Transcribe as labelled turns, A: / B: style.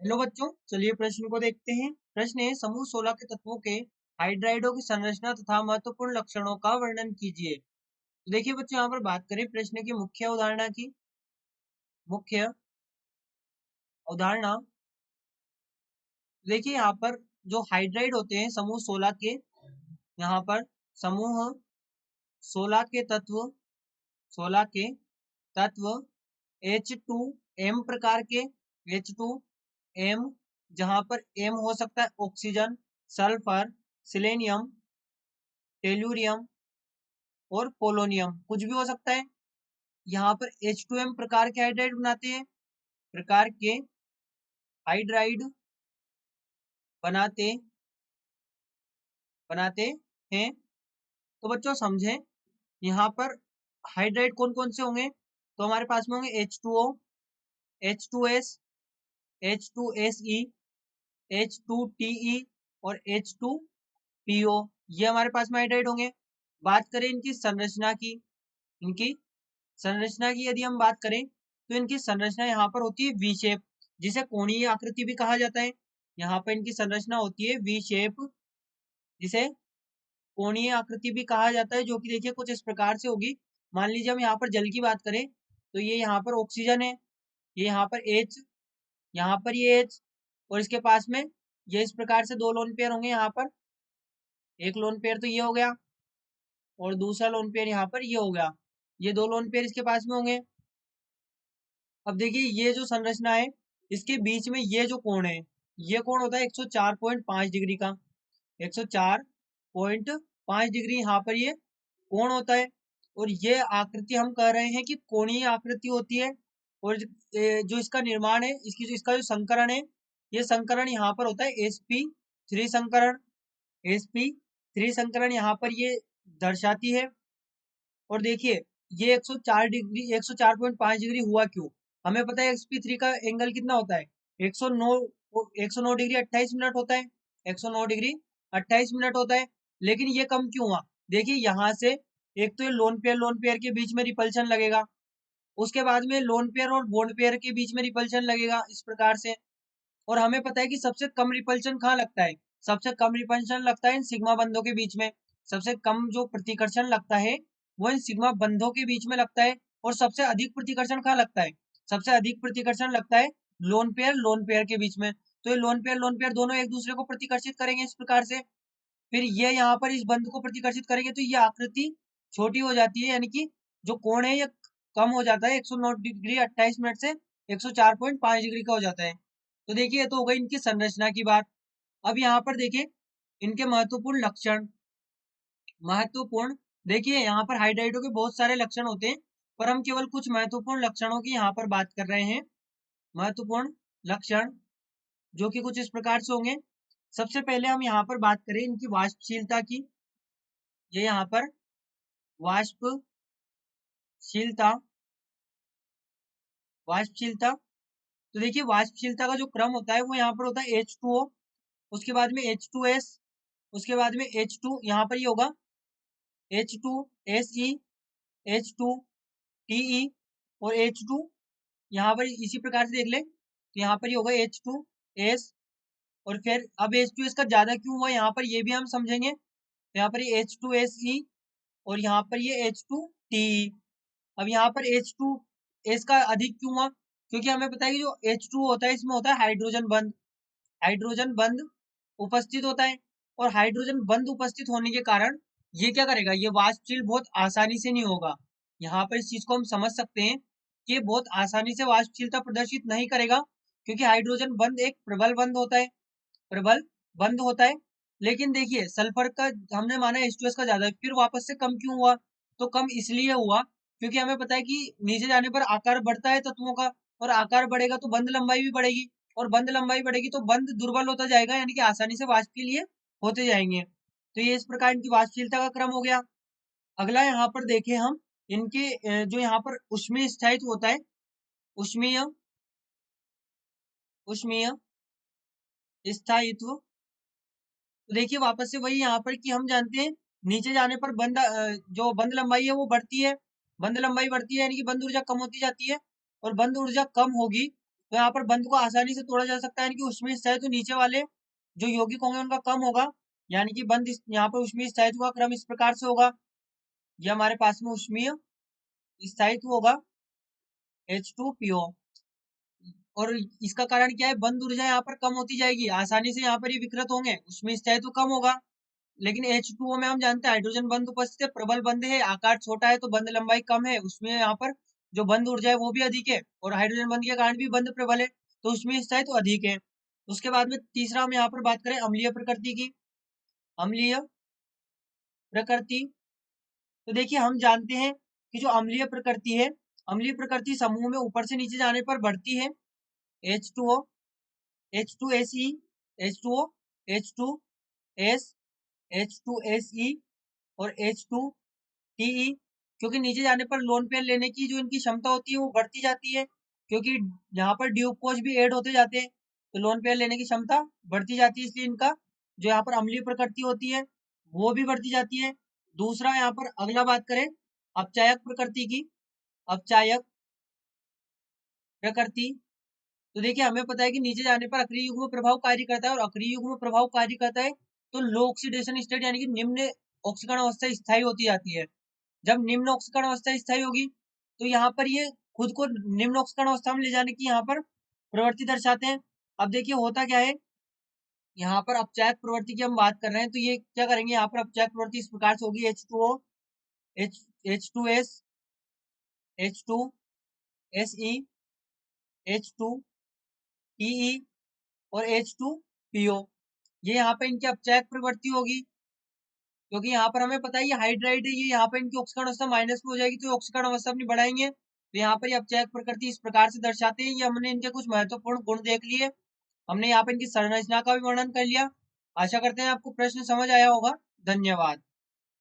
A: Hello बच्चों, चलिए प्रश्न को देखते हैं। प्रश्न है, समूह 16 के तत्वों के हाइड्राइडों की संरचना तथा महत्वपूर्ण लक्षणों का वर्णन कीजिए। तो देखिए बच्चों, यहाँ पर बात करें प्रश्न की मुख्य अवधारणा की। मुख्य अवधारणा देखिए, यहाँ पर जो हाइड्राइड होते हैं समूह 16 के, यहाँ पर समूह 16 के तत्व 16 के तत्व H2M प्रकार के, H2M, जहां पर M हो सकता है ऑक्सीजन, सल्फर, सिलेनियम, टेल्यूरियम और पोलोनियम, कुछ भी हो सकता है। यहाँ पर H2M प्रकार के हाइड्राइड बनाते हैं, प्रकार के हाइड्राइड बनाते बनाते हैं। तो बच्चों समझें, यहाँ पर हाइड्राइड कौन कौन से होंगे। तो हमारे पास में होंगे H2O, H2S, H2SE, H2TE और H2PO, ये हमारे पास में हाइड्राइड होंगे। बात करें इनकी संरचना की, इनकी संरचना की यदि हम बात करें तो इनकी संरचना यहाँ पर होती है वी शेप, जिसे कोणीय आकृति भी कहा जाता है। यहाँ पर इनकी संरचना होती है वी शेप, जिसे कोणीय आकृति भी कहा जाता है, जो कि देखिए कुछ इस प्रकार से होगी। मान लीजिए हम यहाँ पर जल की बात करें तो ये यहाँ पर ऑक्सीजन है, ये यहाँ पर H, यहाँ पर ये H, और इसके पास में ये इस प्रकार से दो लोन पेयर होंगे। यहाँ पर एक लोन पेयर तो ये हो गया और दूसरा लोन पेयर यहाँ पर ये हो गया, ये दो लोन पेयर इसके पास में होंगे। अब देखिए ये जो संरचना है, इसके बीच में ये जो कोण है, ये कोण होता है 104.5 डिग्री का, 104.5 डिग्री यहाँ पर ये कोण होता है। और ये आकृति हम कह रहे हैं कि कोणीय आकृति होती है। और जो इसका निर्माण है, इसका जो संकरण है, ये संकरण यहाँ पर होता है sp3 संकरण, sp3 संकरण यहाँ पर ये दर्शाती है। और देखिए ये 104 डिग्री 104.5 डिग्री हुआ क्यों। हमें पता है sp3 का एंगल कितना होता है, 109 डिग्री 28 मिनट होता है, 109 डिग्री 28 मिनट होता है। लेकिन ये कम क्यों हुआ, देखिए यहाँ से एक तो ये लोन पेयर के बीच में रिपल्शन लगेगा, उसके बाद में लोन पेयर और बॉन्ड पेयर के बीच में रिपल्शन लगेगा इस प्रकार से। और हमें पता है कि सबसे कम रिपल्शन कहाँ लगता है, सबसे कम रिपल्शन लगता है इन सिग्मा बंधों के बीच में। सबसे कम जो प्रतिकर्षण लगता है वो इन सिग्मा बंधों के बीच में लगता है। और सबसे अधिक प्रतिकर्षण कहाँ लगता है, सबसे अधिक प्रतिकर्षण लगता है लोन पेयर के बीच में। तो ये लोन पेयर दोनों एक दूसरे को प्रतिकर्षित करेंगे इस प्रकार से। फिर ये यहाँ पर इस बंध को प्रतिकर्षित करेंगे तो ये आकृति छोटी हो जाती है, यानी कि जो कोण है ये कम हो जाता है, 109 डिग्री 28 मिनट से 104.5 डिग्री का हो जाता है। तो देखिए ये तो हो गई इनकी संरचना की बात। अब यहाँ पर देखिए इनके महत्वपूर्ण लक्षण। देखिए यहाँ पर हाइड्राइडों के बहुत सारे लक्षण होते हैं, पर हम केवल कुछ महत्वपूर्ण लक्षणों की यहाँ पर बात कर रहे हैं। महत्वपूर्ण लक्षण जो कि कुछ इस प्रकार से होंगे। सबसे पहले हम यहाँ पर बात करें इनकी वाष्पशीलता की। ये यहाँ पर वाष्पशीलता वाष्पशीलता तो देखिए वाष्पशीलता का जो क्रम होता है वो यहाँ पर होता है H2O, उसके बाद में H2S, उसके बाद में H2, यहाँ पर ये होगा H2SE, H2TE और H2, यहाँ पर इसी प्रकार से देख ले तो यहाँ पर ये होगा H2S। और फिर अब H2S का ज्यादा क्यों हुआ यहाँ पर ये भी हम समझेंगे। तो यहाँ पर ये H2SE और यहाँ पर ये H2TE। अब यहाँ पर H2S का अधिक क्यों हुआ, क्योंकि हमें पता है कि जो H2 होता है इसमें होता है हाइड्रोजन बंध उपस्थित होता है। और हाइड्रोजन बंध उपस्थित होने के कारण ये क्या करेगा, ये वाष्पशील बहुत आसानी से नहीं होगा। यहाँ पर इस चीज को हम समझ सकते हैं कि ये बहुत आसानी से वाष्पशीलता प्रदर्शित नहीं करेगा, क्योंकि हाइड्रोजन बंध एक प्रबल बंध होता है, प्रबल बंध होता है। लेकिन देखिए सल्फर का हमने माना H2S का ज्यादा है, फिर वापस से कम क्यों हुआ, तो कम इसलिए हुआ क्योंकि हमें पता है कि नीचे जाने पर आकार बढ़ता है तत्वों का, और आकार बढ़ेगा तो बंध लंबाई भी बढ़ेगी, और बंध लंबाई बढ़ेगी तो बंध दुर्बल होता जाएगा, यानी कि आसानी से वाष्प के लिए होते जाएंगे। तो ये इस प्रकार इनकी वाष्पशीलता का क्रम हो गया। अगला यहाँ पर देखें हम इनके जो यहाँ पर उष्मीय स्थायित्व होता है, उष्मीय उष्मीय स्थायित्व। तो देखिए वापस से वही यहाँ पर कि हम जानते हैं नीचे जाने पर जो बंध लंबाई है वो बढ़ती है, बंध लंबाई बढ़ती है यानी कि बंध ऊर्जा कम होती जाती है। और बंध ऊर्जा कम होगी तो यहाँ पर बंध को आसानी से तोड़ा जा सकता है, यानी कि ऊष्मीय स्थायित्व नीचे वाले जो यौगिक होंगे उनका कम होगा, यानी कि बंध यहाँ पर ऊष्मीय स्थायित्व का क्रम इस प्रकार से होगा। ये हमारे पास में ऊष्मीय स्थायित्व होगा H2PO, और इसका कारण क्या है, बंध ऊर्जा यहाँ पर कम होती जाएगी, आसानी से यहाँ पर ये विकृत होंगे, ऊष्मीय स्थायित्व कम होगा। लेकिन H2O में हम जानते हैं हाइड्रोजन बंध उपस्थित है, प्रबल बंध है, आकार छोटा है तो बंध लंबाई कम है, उसमें यहाँ पर जो बंध ऊर्जा है वो भी अधिक है, और हाइड्रोजन बंध के कारण भी बंध प्रबल है, तो उसमें स्थायित्व अधिक है। उसके बाद में तीसरा हम यहाँ पर बात करें अम्लीय प्रकृति की। अम्लीय प्रकृति, तो देखिए हम जानते हैं कि जो अम्लीय प्रकृति है, अम्लीय प्रकृति समूह में ऊपर से नीचे जाने पर बढ़ती है। H2O, H2SE, H2O, H2S, H2SE और H2TE, क्योंकि नीचे जाने पर लोन पेयर लेने की जो इनकी क्षमता होती है वो बढ़ती जाती है, क्योंकि यहाँ पर ड्यूब कोष भी ऐड होते जाते हैं, तो लोन पेयर लेने की क्षमता बढ़ती जाती है, इसलिए इनका जो यहाँ पर अम्लीय प्रकृति होती है वो भी बढ़ती जाती है। दूसरा यहाँ पर अगला बात करें अपचायक प्रकृति की। अपचायक प्रकृति, तो देखिए हमें पता है कि नीचे जाने पर अक्रिय युग्म प्रभाव कार्य करता है, और अक्रिय युग्म प्रभाव कार्य करता है तो लो ऑक्सीडेशन स्टेट यानी कि निम्न ऑक्सीकरण अवस्था स्थायी होती जाती है। जब निम्न ऑक्सीकरण अवस्था स्थायी होगी तो यहाँ पर ये खुद को निम्न ऑक्सीकरण अवस्था में ले जाने की यहाँ पर प्रवृत्ति दर्शाते हैं। अब देखिए होता क्या है, यहाँ पर अपचायक प्रवृत्ति की हम बात कर रहे हैं, तो ये क्या करेंगे, यहाँ पर अपचायक प्रवृत्ति इस प्रकार से होगी H2O, H2S, H2SE, H2TE और H2PO, ये यहाँ पे इनकी अपचायक प्रवृत्ति होगी, क्योंकि यहाँ पर हमें पता है ये हाइड्राइड है, ये यहाँ पर इनकी ऑक्सीकरण अवस्था माइनस में हो जाएगी, तो ऑक्सीकरण अवस्था अपनी बढ़ाएंगे, तो यहाँ पर ये अपचायक प्रकृति इस प्रकार से दर्शाते हैं। ये हमने इनके कुछ महत्वपूर्ण गुण देख लिए, हमने यहाँ पर इनकी संरचना का भी वर्णन कर लिया। आशा करते हैं आपको प्रश्न समझ आया होगा। धन्यवाद।